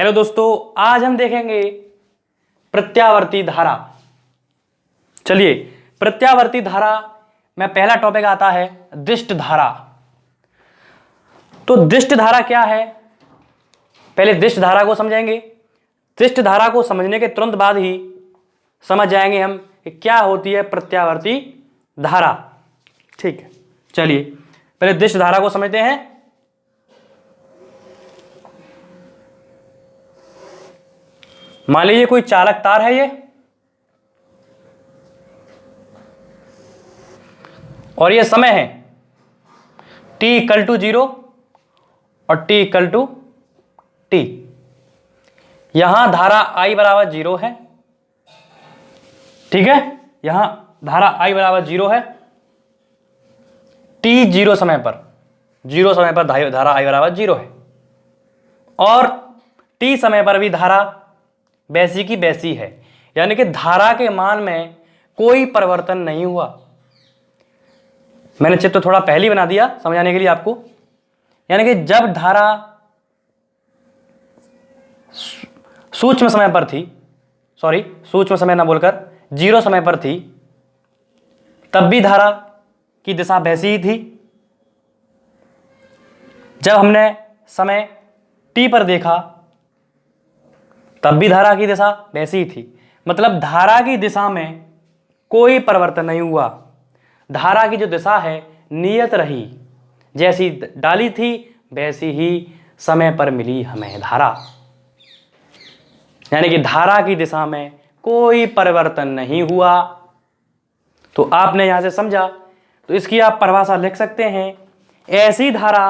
Hello दोस्तों, आज हम देखेंगे प्रत्यावर्ती धारा। चलिए, प्रत्यावर्ती धारा में पहला टॉपिक आता है दिष्ट धारा। तो दिष्ट धारा क्या है, पहले दिष्ट धारा को समझेंगे। दिष्ट धारा को समझने के तुरंत बाद ही समझ जाएंगे हम कि क्या होती है प्रत्यावर्ती धारा। ठीक है, चलिए पहले दिष्ट धारा को समझते हैं। मान लीजिए कोई चालक तार है ये, और ये समय है t=0 और t=t। यहां धारा I बराबर 0 है। ठीक है, यहां धारा I बराबर 0 है। t 0 समय पर धारा I बराबर 0 है, और t समय पर भी धारा वैसी की वैसी है, यानी कि धारा के मान में कोई परिवर्तन नहीं हुआ। मैंने चित्र थोड़ा पहले ही बना दिया समझाने के लिए आपको। यानी कि जब धारा सूक्ष्म समय पर थी, सूक्ष्म समय ना बोलकर 0 समय पर थी, तब भी धारा की दिशा वैसी ही थी। जब हमने समय t पर देखा तब भी धारा की दिशा वैसी ही थी। मतलब धारा की दिशा में कोई परिवर्तन नहीं हुआ। धारा की जो दिशा है नियत रही, जैसी डाली थी वैसी ही समय पर मिली हमें धारा। यानी कि धारा की दिशा में कोई परिवर्तन नहीं हुआ। तो आपने यहां से समझा, तो इसकी आप परिभाषा लिख सकते हैं। ऐसी धारा,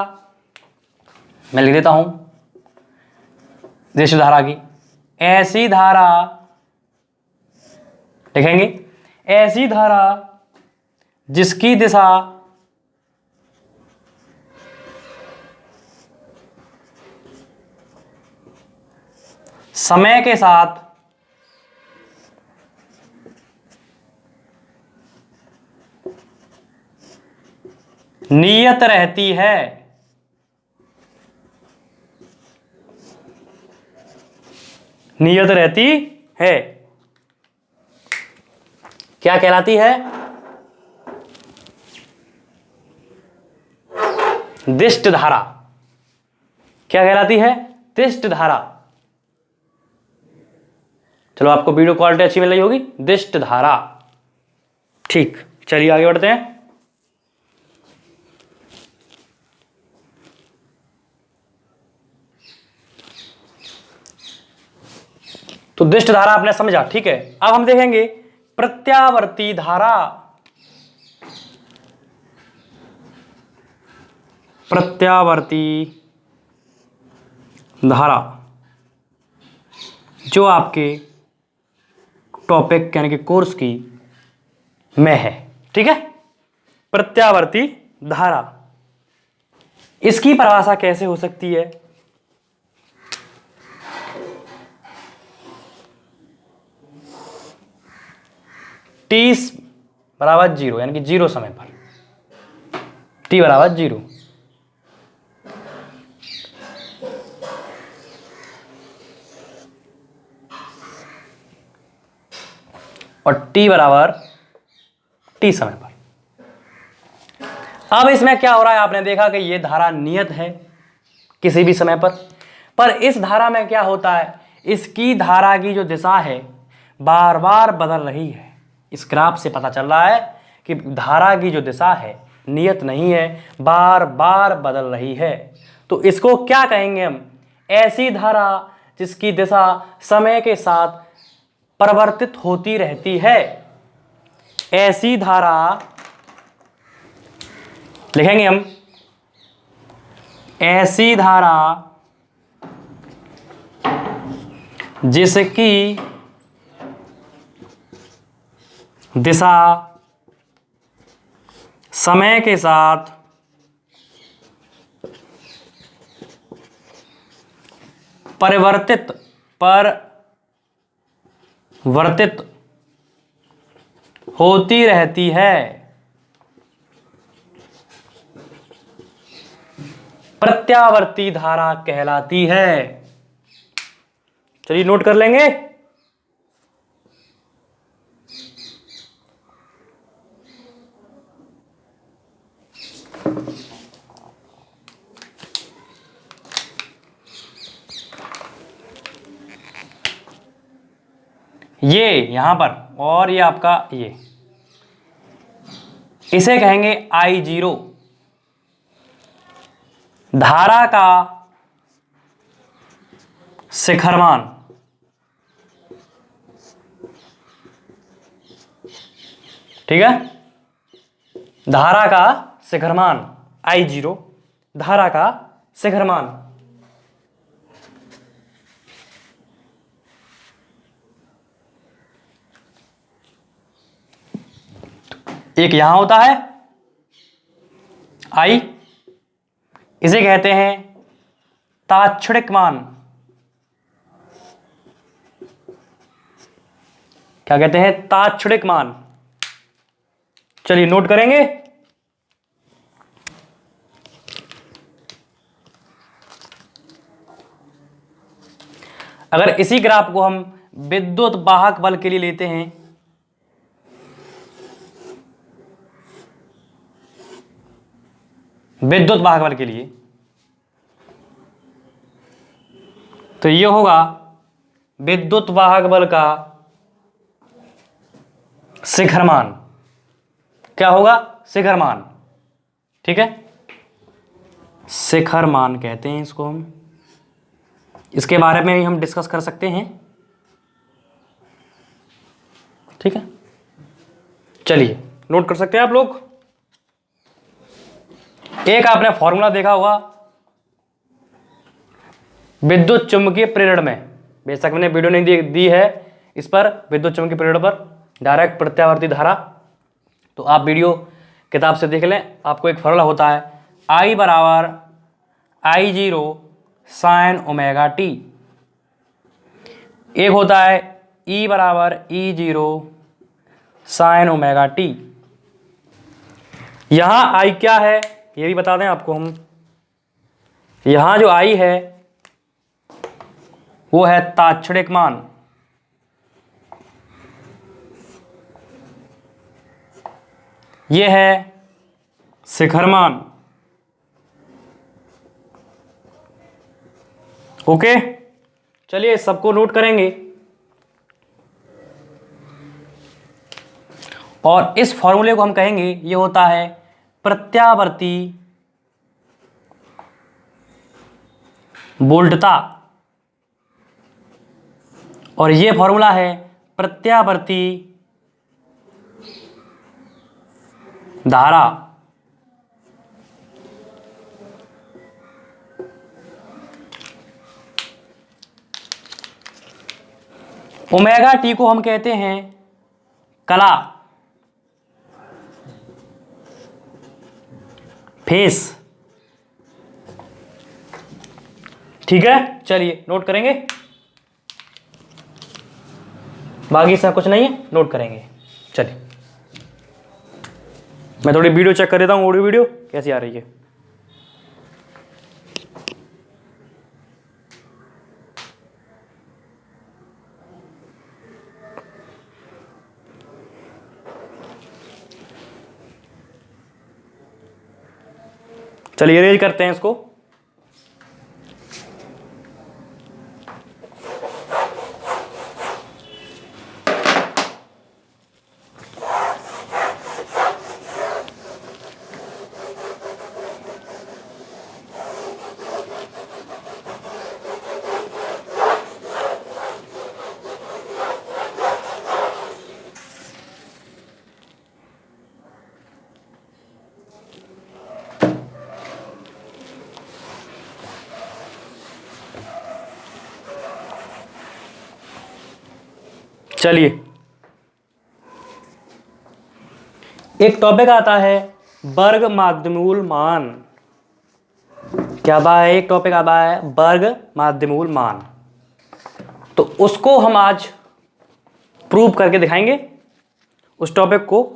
मैं लिख देता हूं दिष्ट धारा की। ऐसी धारा लिखेंगे, ऐसी धारा जिसकी दिशा समय के साथ नियत रहती है। नियत रहती है क्या कहलाती है? दिष्ट धारा। क्या कहलाती है? दिष्ट धारा। चलो, आपको वीडियो क्वालिटी अच्छी मिल रही होगी। दिष्ट धारा। ठीक, चलिए आगे बढ़ते हैं। तो दिष्ट धारा आपने समझा, ठीक है। अब हम देखेंगे प्रत्यावर्ती धारा। प्रत्यावर्ती धारा जो आपके टॉपिक यानी कि कोर्स की में है, ठीक है। प्रत्यावर्ती धारा, इसकी परिभाषा कैसे हो सकती है? t बराबर 0 यानी कि 0 समय पर, t बराबर 0, और t बराबर t समय पर। अब इसमें क्या हो रहा है, आपने देखा कि ये धारा नियत है किसी भी समय पर इस धारा में क्या होता है, इसकी धारा की जो दिशा है बार बार बदल रही है। इस ग्राफ से पता चल रहा है कि धारा की जो दिशा है नियत नहीं है, बार बार बदल रही है। तो इसको क्या कहेंगे हम? ऐसी धारा जिसकी दिशा समय के साथ परिवर्तित होती रहती है। ऐसी धारा लिखेंगे हम, ऐसी धारा जिसकी दिशा समय के साथ परिवर्तित होती रहती है। प्रत्यावर्ती धारा कहलाती है। चलिए नोट कर लेंगे। ये यहां पर और ये आपका ये, इसे कहेंगे I0, धारा का शिखरमान। ठीक है, धारा का शिखरमान I0, धारा का शिखरमान। एक यहां होता है I, इसे कहते हैं ताक्षणिक मान। क्या कहते हैं? ताक्षणिक मान। चलिए नोट करेंगे। अगर इसी ग्राफ को हम विद्युत वाहक बल के लिए लेते हैं, विद्युत वाहक बल के लिए, तो ये होगा विद्युत वाहक बल का शिखरमान। क्या होगा? शिखरमान। ठीक है, शिखरमान कहते हैं इसको हम। इसके बारे में भी हम डिस्कस कर सकते हैं। ठीक है, चलिए नोट कर सकते हैं आप लोग। एक आपने फॉर्मूला देखा होगा विद्युत चुंबकीय प्रेरण में, बेशक मैंने वीडियो नहीं दी है इस पर, विद्युत चुंबकीय प्रेरण पर डायरेक्ट प्रत्यावर्ती धारा, तो आप वीडियो किताब से देख लें। आपको एक फॉर्मूला होता है I बराबर I0 साइन ओमेगा टी, एक होता है E बराबर E0 साइन ओमेगा टी। यहां I क्या है ये भी बता दें आपको हम। यहां जो I है वो है ताक्षणिक मान, ये है शिखरमान। ओके, चलिए सबको नोट करेंगे। और इस फॉर्मूले को हम कहेंगे ये होता है प्रत्यावर्ती वोल्टता, और ये फॉर्मूला है प्रत्यावर्ती धारा। ओमेगा टी को हम कहते हैं कला, फेस। ठीक है, चलिए नोट करेंगे। बाकी इसमें कुछ नहीं है, नोट करेंगे। चलिए मैं थोड़ी वीडियो चेक कर देता हूँ, ऑडियो वीडियो कैसी आ रही है। चलिए अरेंज करते हैं इसको। चलिए एक टॉपिक आता है वर्ग माध्यमूल मान। क्या आता है? एक टॉपिक आता है वर्ग माध्यमूल मान, तो उसको हम आज प्रूव करके दिखाएंगे, उस टॉपिक को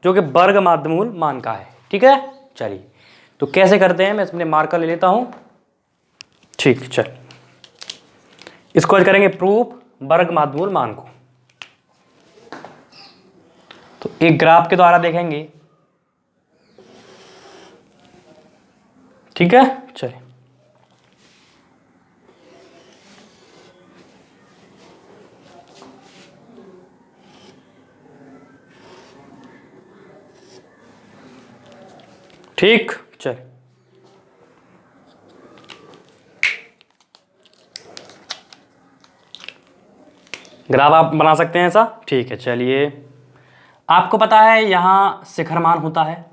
जो कि वर्ग माध्यमूल मान का है। ठीक है, चलिए तो कैसे करते हैं, मैं इसमें मार्कर ले लेता हूं। ठीक, चल इसको आज करेंगे प्रूफ वर्ग माध्यूल मान को। तो एक ग्राफ के द्वारा देखेंगे, ठीक है। चलिए, ठीक, चलिए ग्राफ आप बना सकते हैं ऐसा, ठीक है। चलिए, आपको पता है यहां शिखर मान होता है,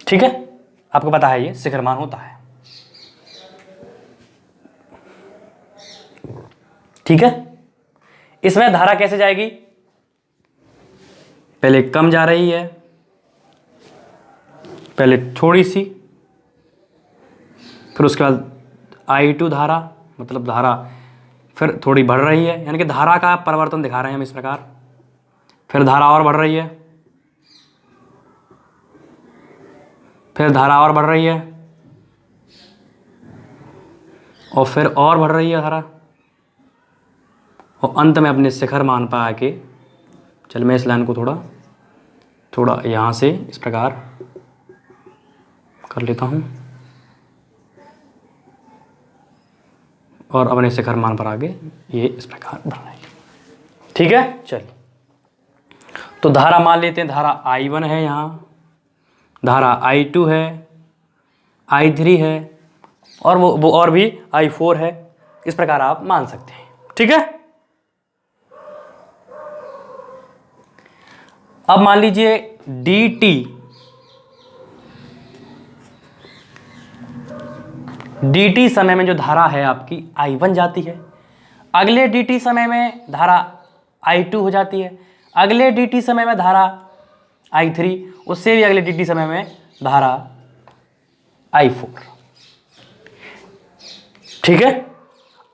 ठीक है, आपको पता है ये शिखर मान होता है, ठीक है। इसमें धारा कैसे जाएगी, पहले कम जा रही है, पहले थोड़ी सी, फिर उसके बाद I2 धारा, मतलब धारा फिर थोड़ी बढ़ रही है, यानी कि धारा का परिवर्तन दिखा रहे हैं हम इस प्रकार। फिर धारा और बढ़ रही है, फिर धारा और बढ़ रही है, और फिर और बढ़ रही है धारा, और अंत में अपने शिखर मान पर आके, चल मैं इस लाइन को थोड़ा थोड़ा यहाँ से इस प्रकार कर लेता हूँ, और अपने शिखर मान पर आगे ये इस प्रकार बढ़ रही है, ठीक है। चलिए, तो धारा मान लेते हैं, धारा I1 है, यहाँ धारा I2 है, I3 है, और वो और भी I4 है, इस प्रकार आप मान सकते हैं, ठीक है। अब मान लीजिए dt समय में जो धारा है आपकी I1 जाती है, अगले dt समय में धारा I2 हो जाती है, अगले dt समय में धारा I3, उससे भी अगले dt समय में धारा I4, ठीक है।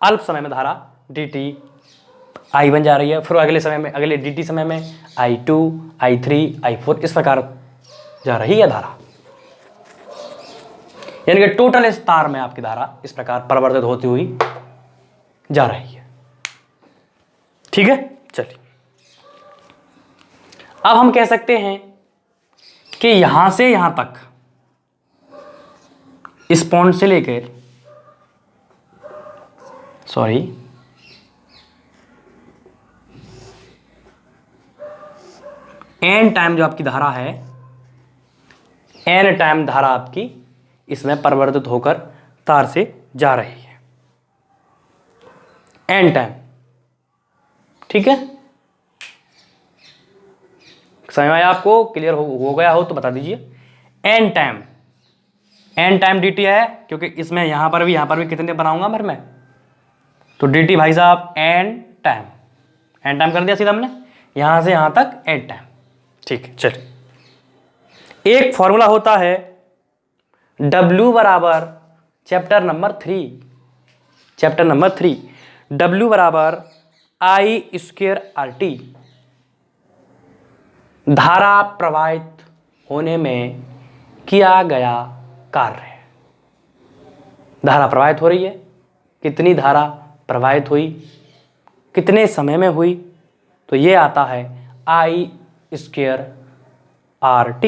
अल्प समय में धारा dt I1 जा रही है, फिर अगले समय में, अगले dt समय में I2, I3, I4 इस प्रकार जा रही है धारा, यानी कि टोटल इस तार में आपकी धारा इस प्रकार परिवर्तित होती हुई जा रही है, ठीक है। चलिए, अब हम कह सकते हैं कि यहां से यहां तक, इस पॉइंट से लेकर, सॉरी, एन टाइम जो आपकी धारा है, एन टाइम धारा आपकी इसमें परिवर्तित होकर तार से जा रही है, एन टाइम, ठीक है। समझ में आया आपको, क्लियर हो गया हो तो बता दीजिए। एन टाइम dt है, क्योंकि इसमें यहां पर भी कितने बनाऊंगा फिर मैं, तो dt भाई साहब एन टाइम कर दिया सीधा हमने, यहां से यहां तक एन टाइम, ठीक है। चलिए, एक फॉर्मूला होता है W बराबर चैप्टर नंबर 3, W बराबर I²RT, धारा प्रवाहित होने में किया गया कार्य। धारा प्रवाहित हो रही है, कितनी धारा प्रवाहित हुई, कितने समय में हुई, तो ये आता है I²RT।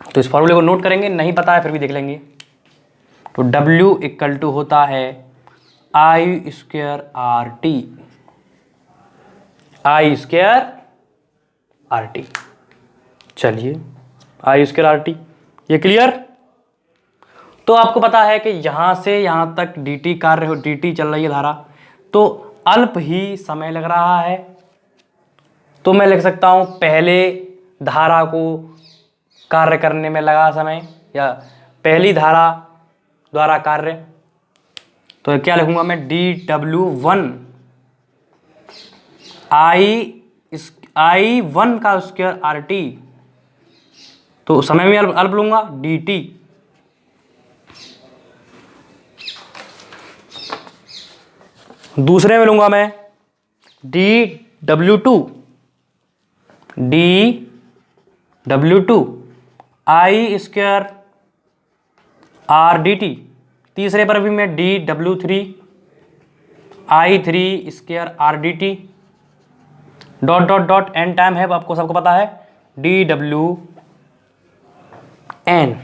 तो इस फॉर्मूले को नोट करेंगे, नहीं पता है फिर भी देख लेंगे। तो W इक्वल टू होता है I²RT, I²RT। चलिए, I²RT, ये क्लियर। तो आपको पता है कि यहां से यहां तक dt कार्य हो, dt चल रही है धारा, तो अल्प ही समय लग रहा है, तो मैं लिख सकता हूं पहले धारा को कार्य करने में लगा समय, या पहली धारा द्वारा कार्य, तो क्या लिखूंगा मैं, dW1 I1 का स्क्वायर RT, तो समय में अल्प लूंगा dt, दूसरे में लूंगा मैं dW2 I² RDT, तीसरे पर भी मैं dw3i3² डॉट डॉट डॉट एन टाइम है, आपको सबको पता है dw(n)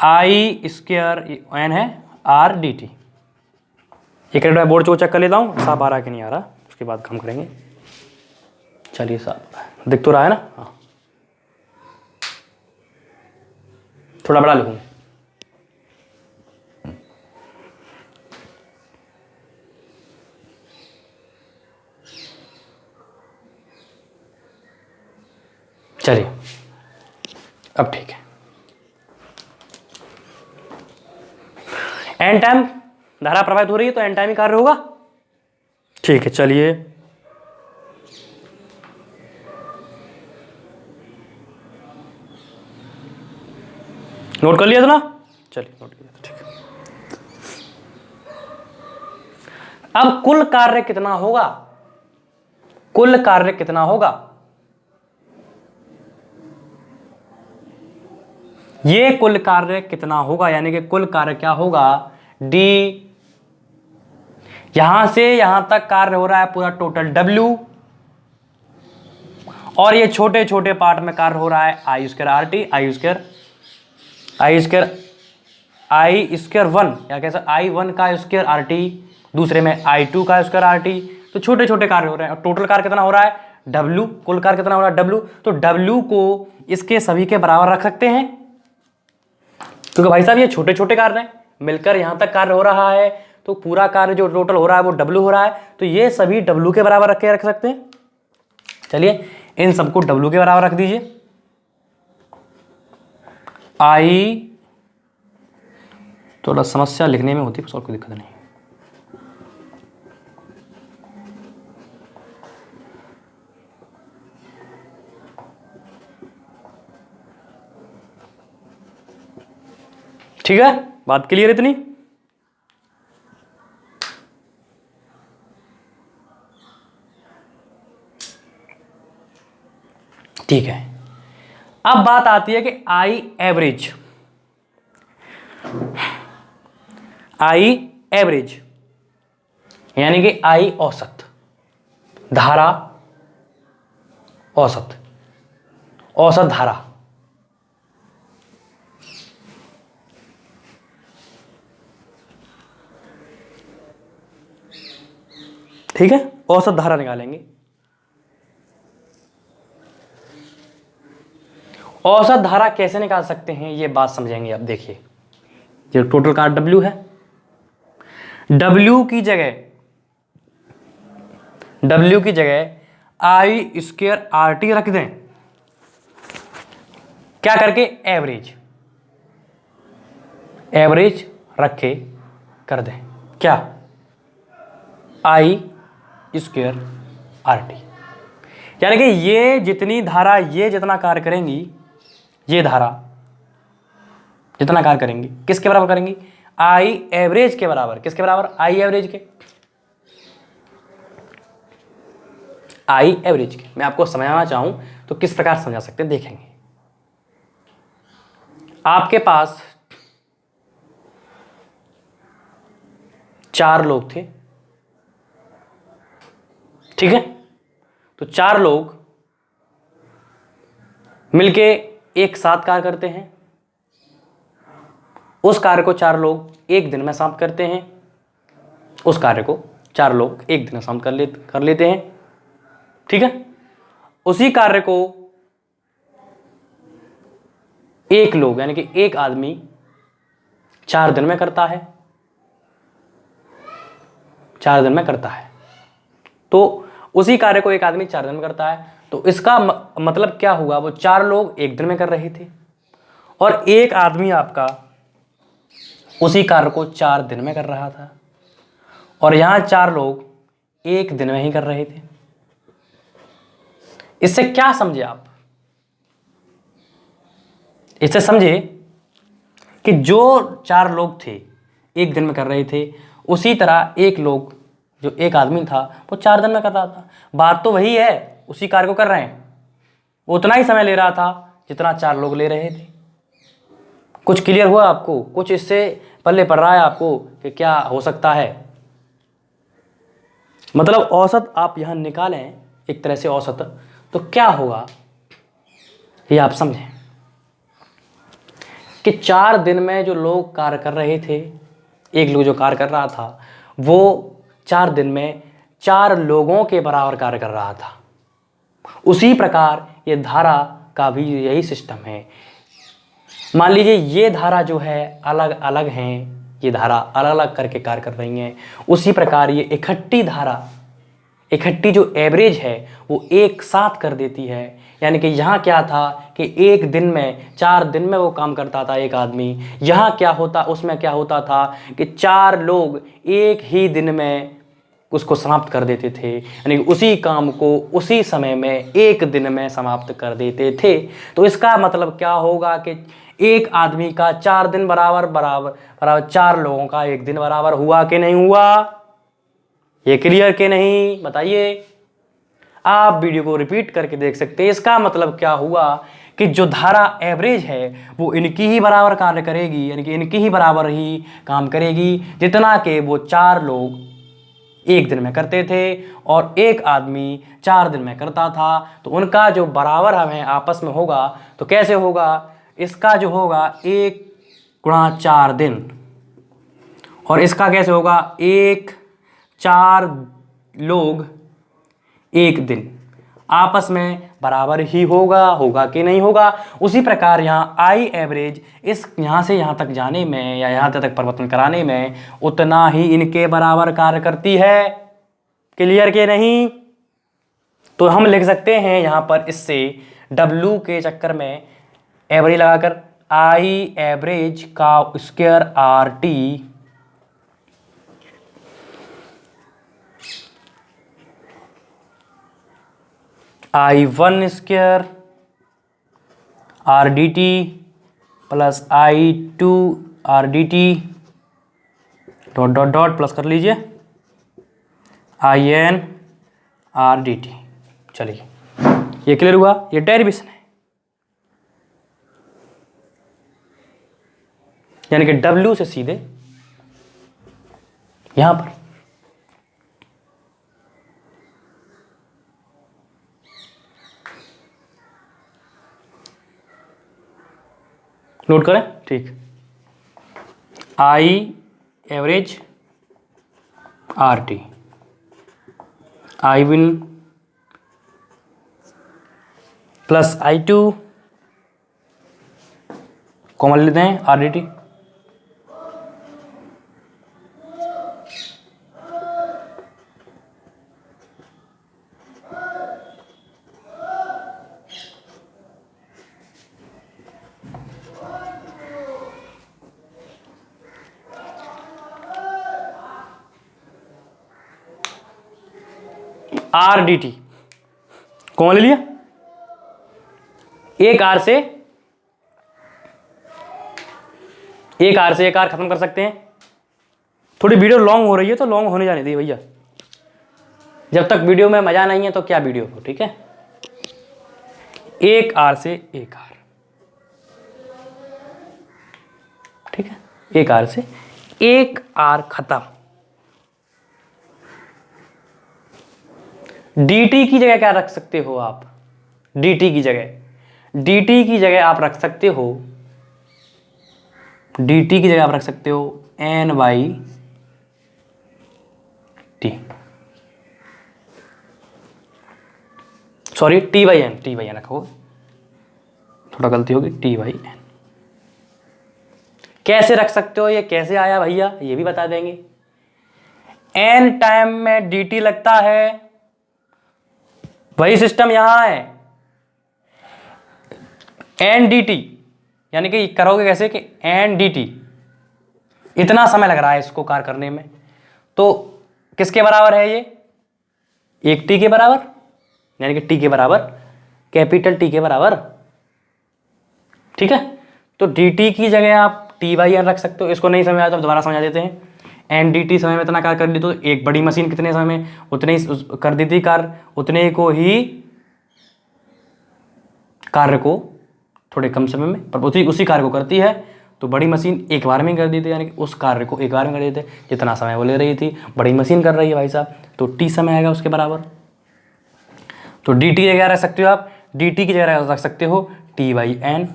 i² n है r/dt। एक मिनट मैं बोर्ड को चेक कर लेता हूँ साफ आ रहा है कि नहीं आ रहा, उसके बाद काम करेंगे। चलिए साहब दिख तो रहा है ना? हाँ, थोड़ा बड़ा लिखूंगा। चलिए अब ठीक है। एन टाइम धारा प्रवाहित हो रही है तो एन टाइम ही कार्य होगा। ठीक है, चलिए नोट कर लिया था ना? चलिए नोट किया था, ठीक है। अब कुल कार्य कितना होगा? कुल कार्य कितना होगा? ये कुल कार्य कितना होगा, यानी कि कुल कार्य क्या होगा? d, यहां से यहां तक कार्य हो रहा है पूरा टोटल w, और ये छोटे छोटे पार्ट में कार्य हो रहा है i²RT, i²1 या कैसे i1 का स्क्वायर RT, दूसरे में i2 का स्क्वायर RT। तो छोटे छोटे कार्य हो रहे हैं और टोटल कार्य कितना हो रहा है? w। कुल कार्य कितना हो रहा है? w। तो w को इसके सभी के बराबर रख सकते हैं, क्योंकि भाई साहब ये छोटे छोटे कार्य हैं, मिलकर यहां तक कार्य हो रहा है, तो पूरा कार्य जो टोटल हो रहा है वो w हो रहा है, तो ये सभी w के बराबर रख सकते हैं। चलिए इन सबको w के बराबर रख दीजिए। i, थोड़ा समस्या लिखने में होती है, और कोई दिक्कत नहीं। ठीक है, बात क्लियर इतनी? ठीक है, अब बात आती है कि आई एवरेज यानी कि आई औसत, धारा औसत धारा। ठीक है, औसत धारा निकालेंगे। औसत धारा कैसे निकाल सकते हैं ये बात समझेंगे। अब देखिए, ये टोटल कार्य W है, W की जगह i²RT रख दें, क्या करके? एवरेज रखे कर दें, क्या? i²RT, यानी कि ये जितनी धारा ये जितना कार्य करेंगी, ये धारा जितना कार्य करेंगी किसके बराबर करेंगी? आई एवरेज के बराबर। किसके बराबर? आई एवरेज के। आई एवरेज के मैं आपको समझाना चाहूं तो किस प्रकार समझा सकते हैं, देखेंगे। आपके पास 4 लोग थे, ठीक है? तो 4 लोग मिलके एक साथ कार्य करते हैं, उस कार्य को 4 लोग एक दिन में समाप्त करते हैं, उस कार्य को 4 लोग एक दिन में समाप्त कर लेते हैं, ठीक है? उसी कार्य को एक लोग यानी कि एक आदमी 4 दिन में करता है, 4 दिन में करता है। तो उसी कार्य को एक आदमी 4 दिन में करता है, तो इसका मतलब क्या हुआ? वो 4 लोग एक दिन में कर रहे थे और एक आदमी आपका उसी कार्य को 4 दिन में कर रहा था, और यहां 4 लोग एक दिन में ही कर रहे थे। इससे क्या समझे आप? इससे समझे कि जो 4 लोग थे एक दिन में कर रहे थे, उसी तरह एक लोग जो एक आदमी था वो 4 दिन में कर रहा था। बात तो वही है, उसी कार्य को कर रहे हैं, वो उतना ही समय ले रहा था जितना 4 लोग ले रहे थे। कुछ क्लियर हुआ आपको? कुछ इससे पल्ले पड़ रहा है आपको कि क्या हो सकता है? मतलब औसत आप यहां निकालें एक तरह से औसत, तो क्या होगा ये आप समझें कि 4 दिन में जो लोग कार्य कर रहे थे, एक लोग जो कार्य कर रहा था वो 4 दिन में 4 लोगों के बराबर कार्य कर रहा था। उसी प्रकार ये धारा का भी यही सिस्टम है। मान लीजिए ये धारा जो है अलग अलग हैं, ये धारा अलग अलग करके कार्य कर रही हैं, उसी प्रकार ये इकट्ठी धारा, इकट्ठी जो एवरेज है वो एक साथ कर देती है। यानी कि यहाँ क्या था कि एक दिन में 4 दिन में वो काम करता था एक आदमी, यहाँ क्या होता, उसमें क्या होता था कि 4 लोग एक ही दिन में उसको समाप्त कर देते थे। यानी कि उसी काम को उसी समय में एक दिन में समाप्त कर देते थे। तो इसका मतलब क्या होगा कि एक आदमी का 4 दिन बराबर बराबर बराबर 4 लोगों का एक दिन बराबर हुआ कि नहीं हुआ? ये क्लियर कि नहीं बताइए? आप वीडियो को रिपीट करके देख सकते हैं। इसका मतलब क्या हुआ कि जो धारा एवरेज है वो इनकी ही बराबर कार्य करेगी, यानी कि इनकी ही बराबर ही काम करेगी जितना कि वो 4 लोग एक दिन में करते थे और एक आदमी 4 दिन में करता था। तो उनका जो बराबर हमें आपस में होगा तो कैसे होगा? इसका जो होगा 1 गुणा 4 दिन, और इसका कैसे होगा? 1 4 लोग एक दिन, आपस में बराबर ही होगा कि नहीं होगा? उसी प्रकार यहाँ आई एवरेज इस यहाँ से यहाँ तक जाने में या यहाँ तक परिवर्तन कराने में उतना ही इनके बराबर कार्य करती है। क्लियर के नहीं? तो हम लिख सकते हैं यहाँ पर इससे W के चक्कर में एवरेज लगाकर आई एवरेज का square RT I1 square RDT plus I2 RDT dot dot dot plus कर लीजिए IN RDT। चलिए ये क्लियर हुआ? ये डेरिवेशन है, यानी कि W से सीधे यहां पर नोट करें। ठीक, I average RT I1 plus I2 common लेते हैं RDT, RDT कौन ले लिया? एक आर से एक आर खत्म कर सकते हैं। थोड़ी वीडियो लॉन्ग हो रही है तो लॉन्ग होने जाने दी भैया, जब तक वीडियो में मजा नहीं है तो क्या वीडियो को। ठीक है, एक आर से एक आर, ठीक है, एक आर से एक आर खत्म। dt की जगह क्या रख सकते हो आप? dt की जगह आप रख सकते हो, dt की जगह आप रख सकते हो n/t, सॉरी t/n रखो, थोड़ा गलती होगी, t/n। कैसे रख सकते हो? ये कैसे आया भैया ये भी बता देंगे। n टाइम में dt लगता है, वही सिस्टम यहां है, n dt, यानी कि करोगे कैसे कि n dt इतना समय लग रहा है इसको कार्य करने में, तो किसके बराबर है ये? एक t के बराबर, यानी कि t के बराबर, कैपिटल T के बराबर। ठीक है, तो dt की जगह आप t/n रख सकते हो। इसको नहीं समझ आया तो दोबारा समझा देते हैं। n dt समय में इतना कार्य कर ली तो एक बड़ी मशीन कितने समय में उतने ही कर देती कार्य, उतने को ही कार्य को थोड़े कम समय में पर उसी कार्य को करती है। तो बड़ी मशीन एक बार में कर देती है, यानी कि उस कार्य को एक बार में कर देते, जितना समय वो ले रही थी बड़ी मशीन कर रही है भाई साहब, तो टी समय आएगा उसके बराबर। तो डी टी क्या रख सकते हो आप, डी टी की जगह रख सकते हो टी बाई एन,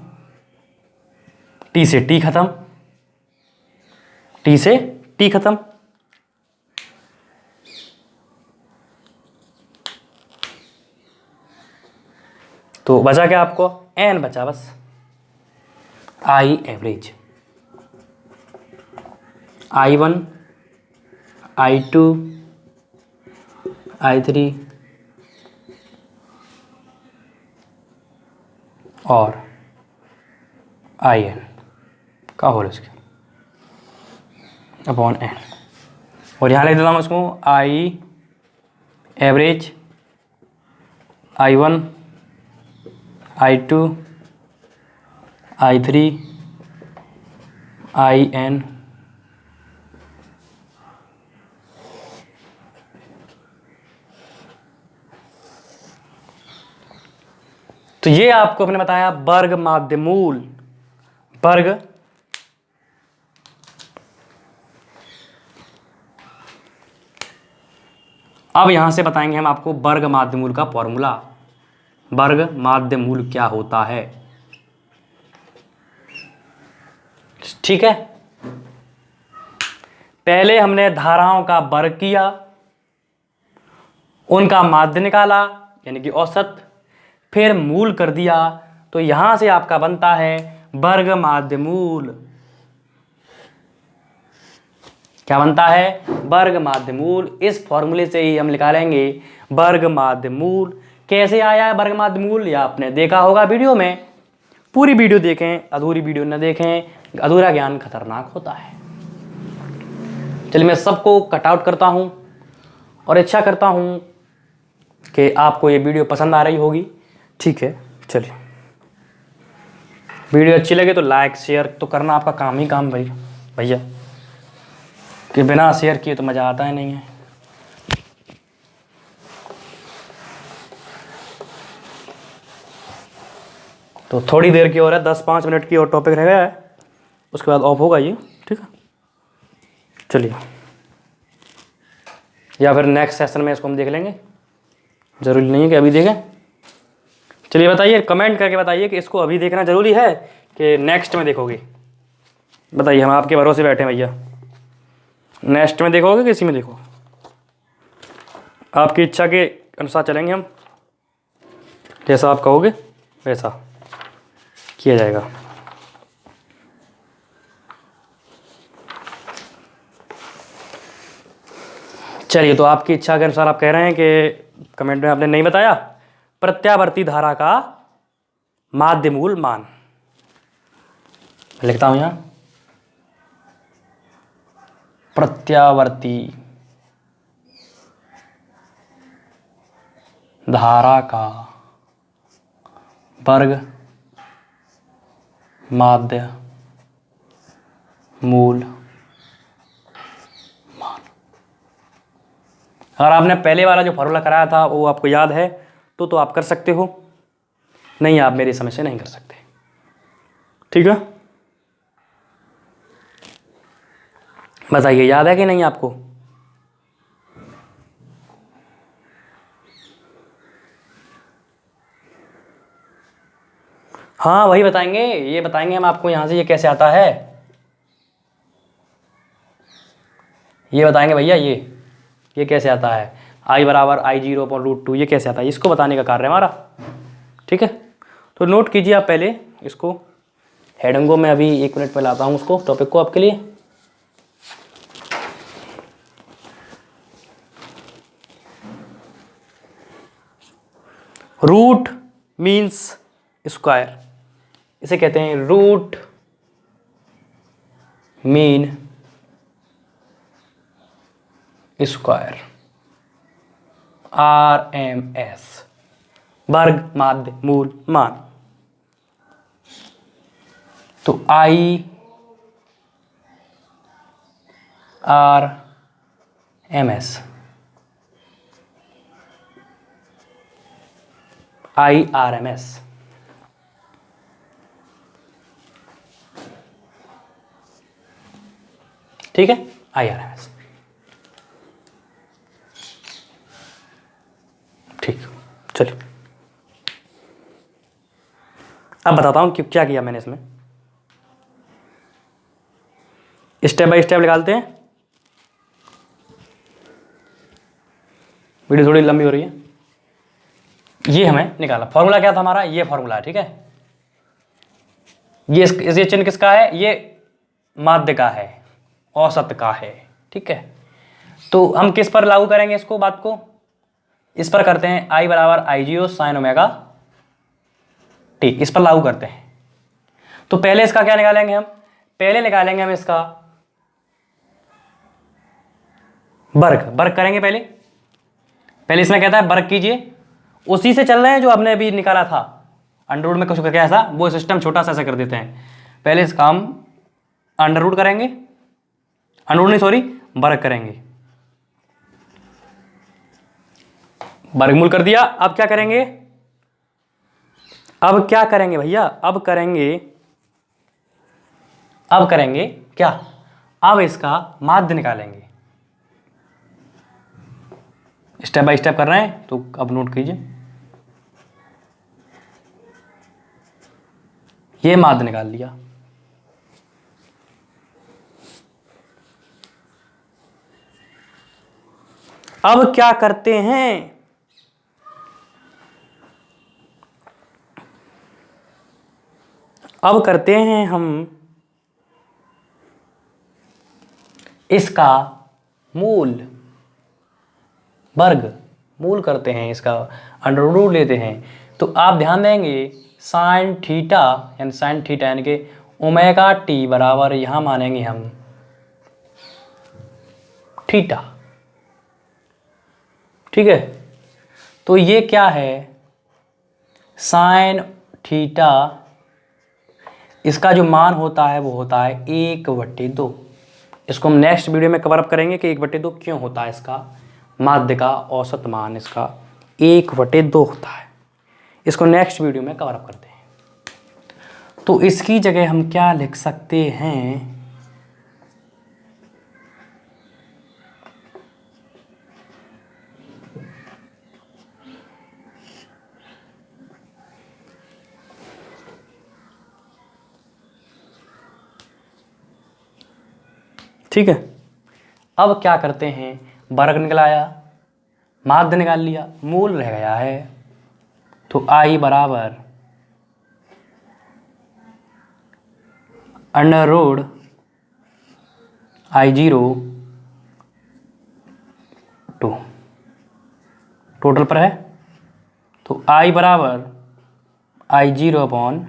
टी से टी खत्म, टी से टी खत्म। तो बचा क्या आपको, एन बचा बस, I average, I1, I2, I3 और IN का होल स्क्वायर अपॉन एन। और यहाँ लिख देता हूँ उसको I average, I1, I2, I3, IN तो ये आपको अपने बताया वर्ग माध्य मूल, वर्ग अब यहां से बताएंगे हम आपको वर्ग माध्य मूल का फॉर्मूला। वर्ग माध्य मूल क्या होता है, ठीक है। पहले हमने धाराओं का वर्ग किया, उनका माध्य निकाला यानी कि औसत, फिर मूल कर दिया, तो यहां से आपका बनता है वर्ग माध्य मूल। क्या बनता है, वर्ग माध्य मूल। इस फॉर्मूले से ही हम निकालेंगे वर्ग माध्य मूल। कैसे आया है वर्ग माध्य मूल, या आपने देखा होगा वीडियो में, पूरी वीडियो देखें, अधूरी वीडियो न देखें, अधूरा ज्ञान खतरनाक होता है। चलिए मैं सबको कट आउट करता हूं और इच्छा करता हूं कि आपको ये वीडियो पसंद आ रही होगी, ठीक है। चलिए वीडियो अच्छी लगे तो लाइक शेयर तो करना आपका काम ही काम भाई भैया, कि बिना शेयर किए तो मज़ा आता ही नहीं है। तो थोड़ी देर की और है, 10-5 मिनट की और टॉपिक रह गया है, उसके बाद ऑफ होगा ये, ठीक है। चलिए, या फिर नेक्स्ट सेशन में इसको हम देख लेंगे, ज़रूरी नहीं है कि अभी देखें। चलिए बताइए, कमेंट करके बताइए कि इसको अभी देखना ज़रूरी है कि नेक्स्ट में देखोगे। बताइए, हम आपके भरोसे बैठे हैं भैया, नेक्स्ट में देखोगे कि इसी में देखो, आपकी इच्छा के अनुसार चलेंगे हम, जैसा आप कहोगे वैसा किया जाएगा। चलिए, तो आपकी इच्छा के अनुसार आप कह रहे हैं कि कमेंट में आपने नहीं बताया, प्रत्यावर्ती धारा का माध्य मूल मान, लिखता हूं यहां, प्रत्यावर्ती धारा का वर्ग माध्य मूल मान। अगर आपने पहले वाला जो फॉर्मूला कराया था वो आपको याद है तो आप कर सकते हो, नहीं आप मेरी समझ से नहीं कर सकते, ठीक है। बताइए याद है कि नहीं आपको। हाँ वही बताएंगे, ये बताएंगे हम आपको यहां से ये कैसे आता है, ये बताएंगे भैया, ये कैसे आता है, I बराबर I0/√2, ये कैसे आता है, इसको बताने का कार्य है हमारा, ठीक है। तो नोट कीजिए आप पहले इसको, हेडिंगों में अभी 1 मिनट पहले आता हूँ उसको टॉपिक को आपके लिए। रूट मीन्स स्क्वायर, इसे कहते हैं रूट मीन स्क्वायर, RMS, वर्ग माध्य मूल मान। तो IRMS, IRMS ठीक है, IRMS। ठीक, चलिए अब बताता हूँ कि क्या किया मैंने इसमें। स्टेप बाय स्टेप निकालते हैं, वीडियो थोड़ी लंबी हो रही है। ये हमें निकाला, फॉर्मूला क्या था हमारा, ये फॉर्मूला है, ठीक है। ये चिन्ह किसका है, ये माध्य का है, औसत का है, ठीक है। तो हम किस पर लागू करेंगे इसको, बात को इस पर करते हैं, I बराबर I0 साइन ओमेगा टी, इस पर लागू करते हैं। तो पहले इसका क्या निकालेंगे हम, पहले निकालेंगे हम इसका वर्ग करेंगे पहले इसमें कहता है वर्ग कीजिए, उसी से चल रहे हैं जो हमने अभी निकाला था, अंडर रूट में कुछ क्या ऐसा वो सिस्टम छोटा सा ऐसा कर देते हैं। पहले इसका हम अंडर रूट करेंगे, अंडर रूट नहीं सॉरी वर्ग करेंगे, वर्गमूल कर दिया। अब क्या करेंगे, भैया, अब करेंगे क्या, अब इसका माध्य निकालेंगे। स्टेप बाय स्टेप कर रहे हैं तो अब नोट कीजिए, ये माध्य निकाल लिया। अब क्या करते हैं, अब करते हैं हम इसका मूल, वर्ग मूल करते हैं, इसका अंडर रूट लेते हैं। तो आप ध्यान देंगे साइन थीटा यानी कि ओमेगा टी बराबर यहां मानेंगे हम थीटा, ठीक है। तो ये क्या है, साइन थीटा, इसका जो मान होता है वो होता है 1/2। इसको हम नेक्स्ट वीडियो में कवर अप करेंगे कि 1/2 क्यों होता है, इसका माध्य का औसत मान इसका 1/2 होता है। इसको नेक्स्ट वीडियो में कवर अप करते हैं। तो इसकी जगह हम क्या लिख सकते हैं, ठीक है। अब क्या करते हैं, वर्ग निकल आया, माध्य निकाल लिया, मूल रह गया है। तो I बराबर अंडर रूट I0 2 टोटल पर है, तो I बराबर I0 अपॉन